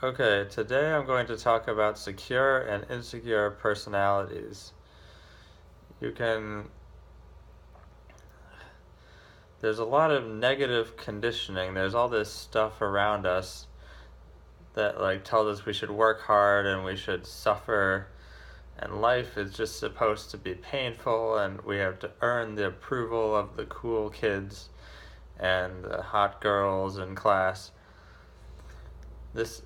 Okay, today I'm going to talk about secure and insecure personalities. You can, there's a lot of negative conditioning. There's all this stuff around us that tells us we should work hard and we should suffer, and life is just supposed to be painful, and we have to earn the approval of the cool kids and the hot girls in class. This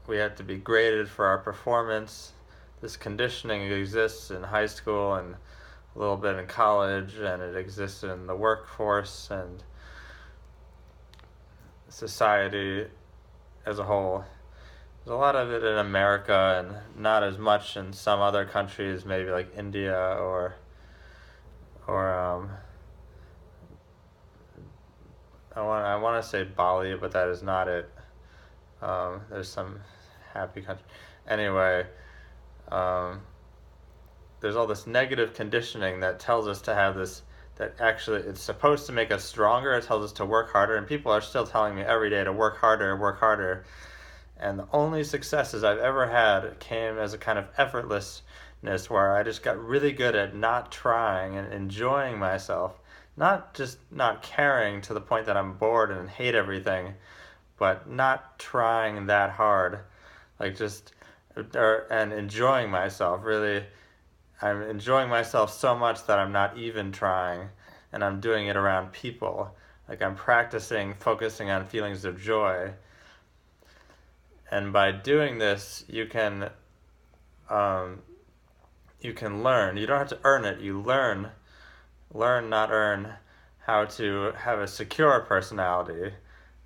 we have to be graded for our performance. This conditioning exists in high school and a little bit in college, and it exists in the workforce and society as a whole. There's a lot of it in America and not as much in some other countries, maybe like India or I want to say Bali, but that is not it. There's some happy country. Anyway, um, there's all this negative conditioning that tells us to have this, that actually it's supposed to make us stronger. It tells us to work harder, and people are still telling me every day to work harder, work harder. And the only successes I've ever had came as a kind of effortlessness where I just got really good at not trying and enjoying myself. Not just not caring to the point that I'm bored and hate everything, but not trying that hard. Just, and enjoying myself. Really, I'm enjoying myself so much that I'm not even trying, and I'm doing it around people. I'm practicing focusing on feelings of joy. And by doing this, um, you can learn. You don't have to earn it. You learn, not earn, how to have a secure personality. It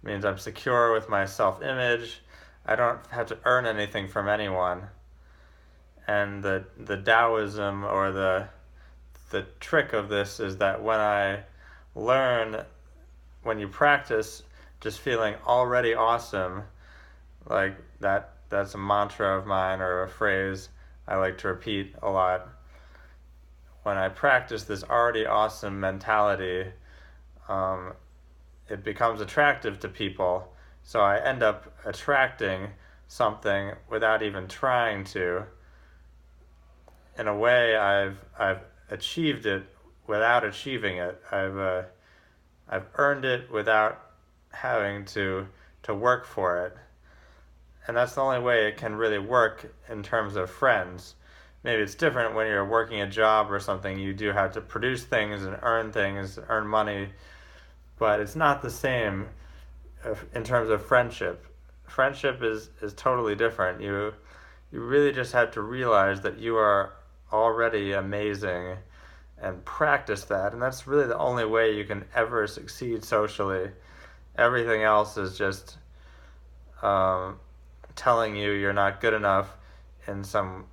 means I'm secure with my self-image. I don't have to earn anything from anyone. And the Taoism, or the trick of this, is that learn, when you practice just feeling already awesome, that's a mantra of mine, or a phrase I like to repeat a lot. When I practice this already awesome mentality, um, it becomes attractive to people. So I end up attracting something without even trying to. In a way, I've achieved it without achieving it. I've earned it without having to work for it. And that's the only way it can really work in terms of friends. Maybe it's different when you're working a job or something. You do have to produce things and earn money, but it's not the same in terms of friendship. Friendship is totally different. You really just have to realize that you are already amazing and practice that. And that's really the only way you can ever succeed socially. Everything else is just um, telling you you're not good enough in some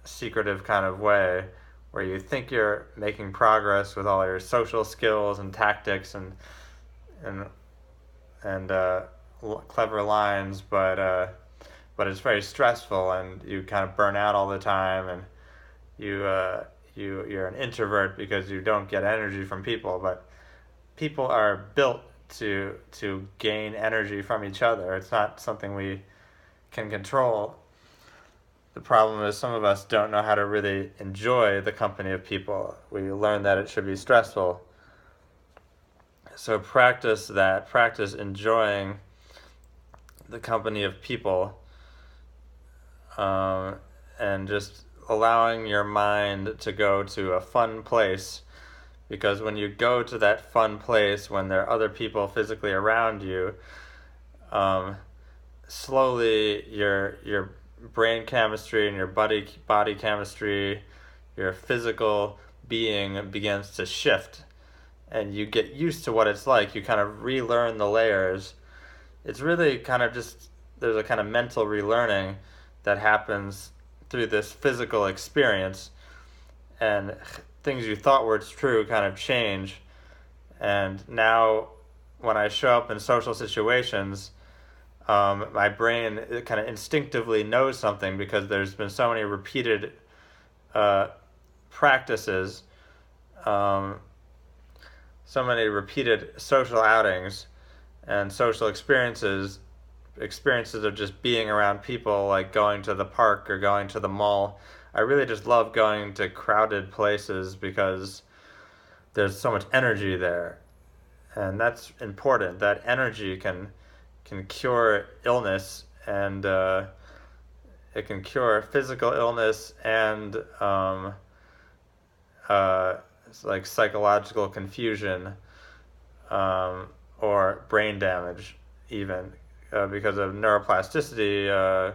secretive kind of way, where you think you're making progress with all your social skills and tactics and and clever lines, but it's very stressful, and you kind of burn out all the time, and you're an introvert because you don't get energy from people. But people are built to gain energy from each other. It's not something we can control. The problem is some of us don't know how to really enjoy the company of people. We learn that it should be stressful. So practice that. Practice enjoying the company of people, um, and just allowing your mind to go to a fun place. Because when you go to that fun place, when there are other people physically around you, um, slowly your brain chemistry and your body chemistry, your physical being begins to shift, and you get used to what it's like. You kind of relearn the layers. It's really kind of just, there's a kind of mental relearning that happens through this physical experience, and things you thought were true kind of change. And now, when I show up in social situations, my brain kind of instinctively knows something, because there's been so many repeated uh, practices, um, so many repeated social outings and social experiences experiences of just being around people, like going to the park or going to the mall. I really just love going to crowded places because there's so much energy there, and that's important. That energy can cure illness, and it can cure physical illness and it's like psychological confusion, or brain damage, even because of neuroplasticity.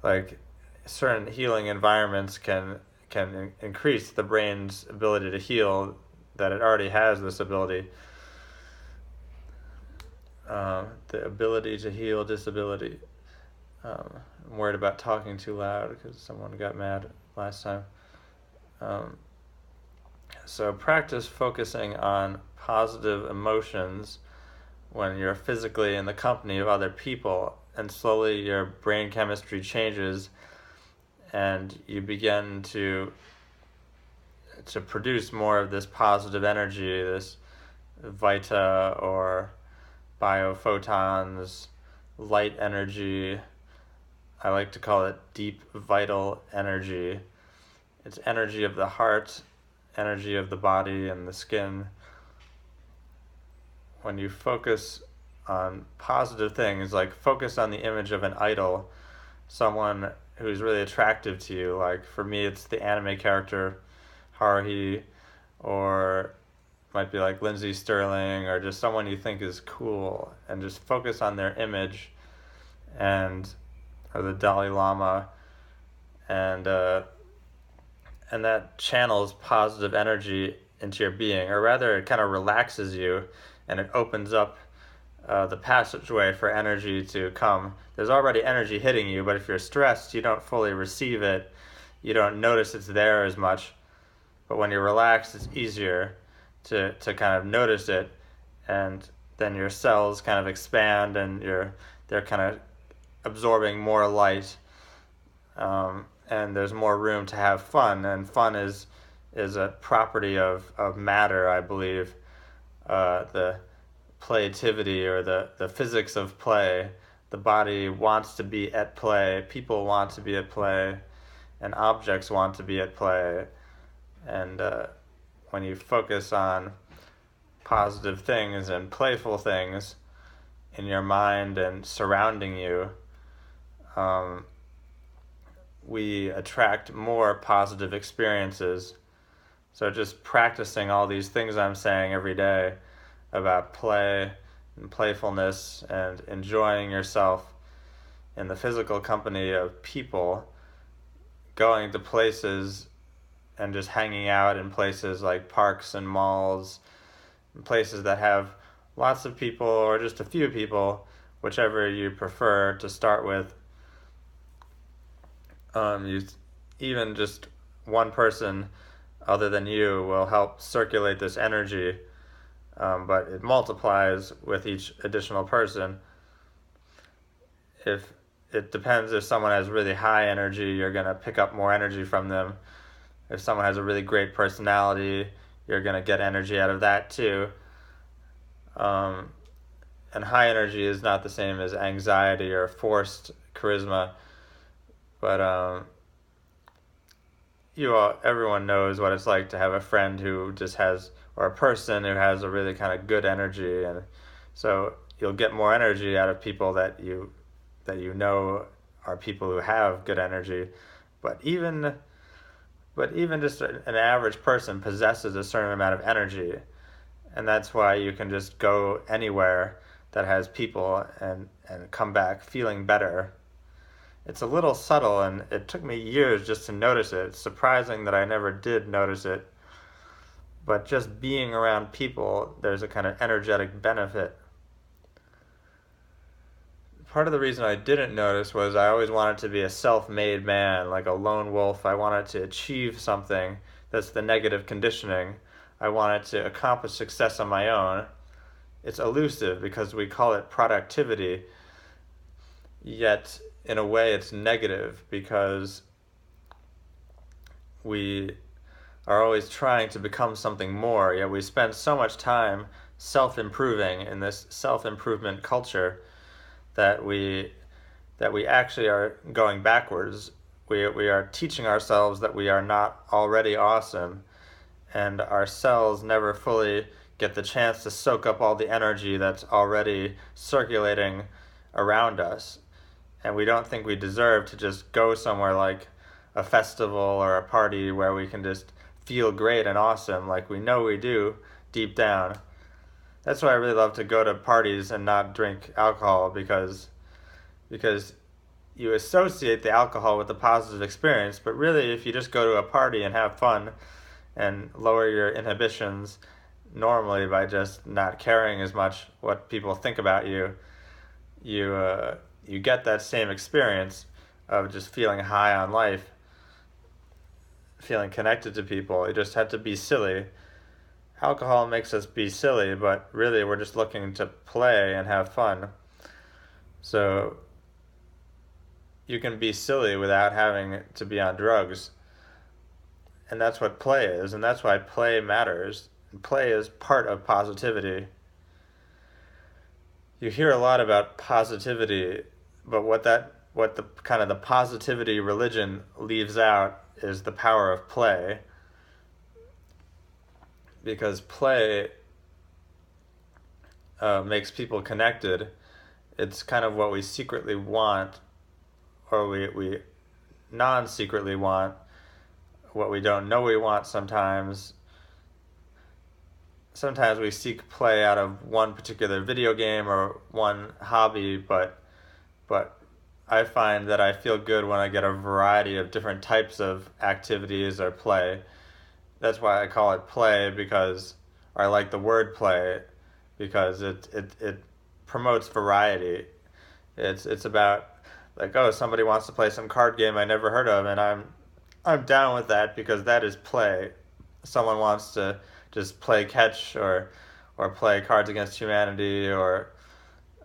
Like certain healing environments can increase the brain's ability to heal, that it already has this ability. The ability to heal disability. I'm worried about talking too loud because someone got mad last time. So practice focusing on positive emotions when you're physically in the company of other people, and slowly your brain chemistry changes and you begin to produce more of this positive energy, this vita or biophotons, light energy. I like to call it deep vital energy. It's energy of the heart, energy of the body and the skin. When you focus on positive things, like focus on the image of an idol, someone who's really attractive to you. Like for me, it's the anime character Haruhi, or might be like Lindsay Sterling, or just someone you think is cool, and just focus on their image, or the Dalai Lama, and that channels positive energy into your being, or rather, it kind of relaxes you, and it opens up the passageway for energy to come. There's already energy hitting you, but if you're stressed, you don't fully receive it. You don't notice it's there as much. But when you're relaxed, it's easier to kind of notice it, and then your cells kind of expand, and they're kind of absorbing more light, and there's more room to have fun. And fun is a property of matter, I believe. The playtivity, or the physics of play. The body wants to be at play, people want to be at play, and objects want to be at play. And when you focus on positive things and playful things in your mind and surrounding you, we attract more positive experiences. So just practicing all these things I'm saying every day about play and playfulness and enjoying yourself in the physical company of people, going to places and just hanging out in places like parks and malls, and places that have lots of people or just a few people, whichever you prefer to start with. Even just one person other than you will help circulate this energy, but it multiplies with each additional person. If it depends, if someone has really high energy, you're going to pick up more energy from them. If someone has a really great personality, you're going to get energy out of that too. And high energy is not the same as anxiety or forced charisma, but everyone knows what it's like to have a friend who just has, or a person who has a really kind of good energy, and so you'll get more energy out of people that you know are people who have good energy. But even just an average person possesses a certain amount of energy, and that's why you can just go anywhere that has people and come back feeling better. It's a little subtle, and it took me years just to notice it. It's surprising that I never did notice it. But just being around people, there's a kind of energetic benefit. Part of the reason I didn't notice was I always wanted to be a self-made man, like a lone wolf. I wanted to achieve something. That's the negative conditioning. I wanted to accomplish success on my own. It's elusive because we call it productivity, yet in a way it's negative because we are always trying to become something more, yet we spend so much time self-improving in this self-improvement culture that we actually are going backwards. We are teaching ourselves that we are not already awesome, and our cells never fully get the chance to soak up all the energy that's already circulating around us. And we don't think we deserve to just go somewhere like a festival or a party where we can just feel great and awesome like we know we do deep down. That's why I really love to go to parties and not drink alcohol, because you associate the alcohol with the positive experience, but really if you just go to a party and have fun and lower your inhibitions normally by just not caring as much what people think about you, you get that same experience of just feeling high on life, feeling connected to people. You just have to be silly. Alcohol makes us be silly, but really we're just looking to play and have fun. So you can be silly without having to be on drugs. And that's what play is, and that's why play matters. Play is part of positivity. You hear a lot about positivity, but what the kind of the positivity religion leaves out is the power of play. Because play makes people connected. It's kind of what we secretly want, or we non-secretly want, what we don't know we want sometimes. Sometimes we seek play out of one particular video game or one hobby, but I find that I feel good when I get a variety of different types of activities or play. That's why I call it play, because, or I like the word play, because it promotes variety. It's about, like, oh, somebody wants to play some card game I never heard of, and I'm down with that, because that is play. Someone wants to just play catch or play Cards Against Humanity, or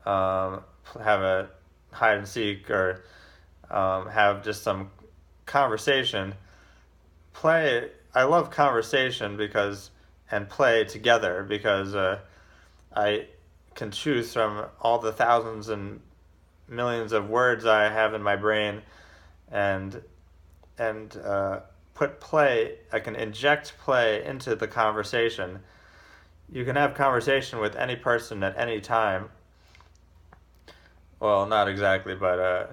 have a hide and seek, or have just some conversation. Play, I love conversation and play together, because I can choose from all the thousands and millions of words I have in my brain, and put play, I can inject play into the conversation. You can have conversation with any person at any time. Well, not exactly, but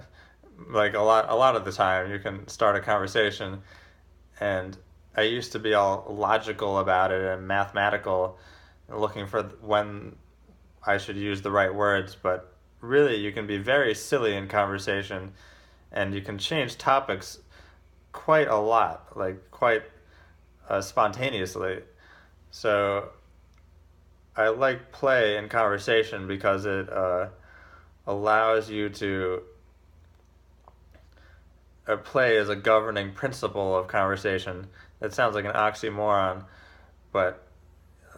like a lot of the time you can start a conversation, and I used to be all logical about it and mathematical, looking for when I should use the right words, but really you can be very silly in conversation, and you can change topics quite a lot, like quite spontaneously. So I like play in conversation because it allows you to play as a governing principle of conversation. That sounds like an oxymoron, but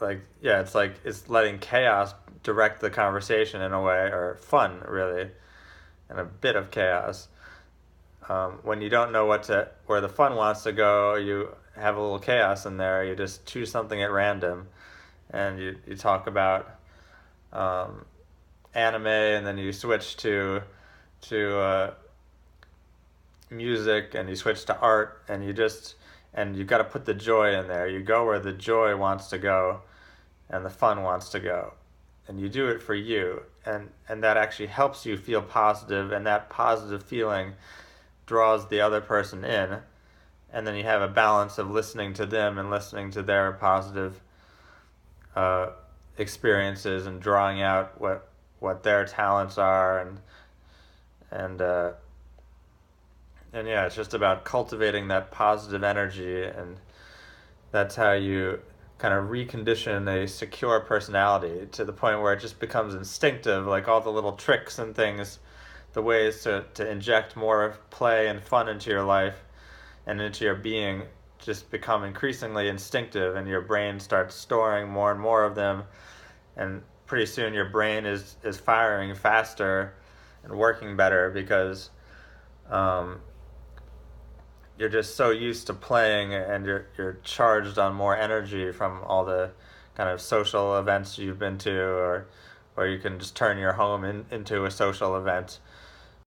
like, yeah, it's like it's letting chaos direct the conversation in a way, or fun really, and a bit of chaos. When you don't know where the fun wants to go, you have a little chaos in there. You just choose something at random, and you talk about anime, and then you switch to music, and you switch to art, and you got to put the joy in there. You go where the joy wants to go, and the fun wants to go, and you do it for you, and that actually helps you feel positive, and that positive feeling draws the other person in, and then you have a balance of listening to them and listening to their positive experiences, and drawing out what their talents are, and yeah, it's just about cultivating that positive energy, and that's how you kind of recondition a secure personality to the point where it just becomes instinctive, like all the little tricks and things, the ways to inject more play and fun into your life and into your being just become increasingly instinctive, and your brain starts storing more and more of them, and pretty soon your brain is firing faster and working better, because you're just so used to playing, and you're charged on more energy from all the kind of social events you've been to, where you can just turn your home into a social event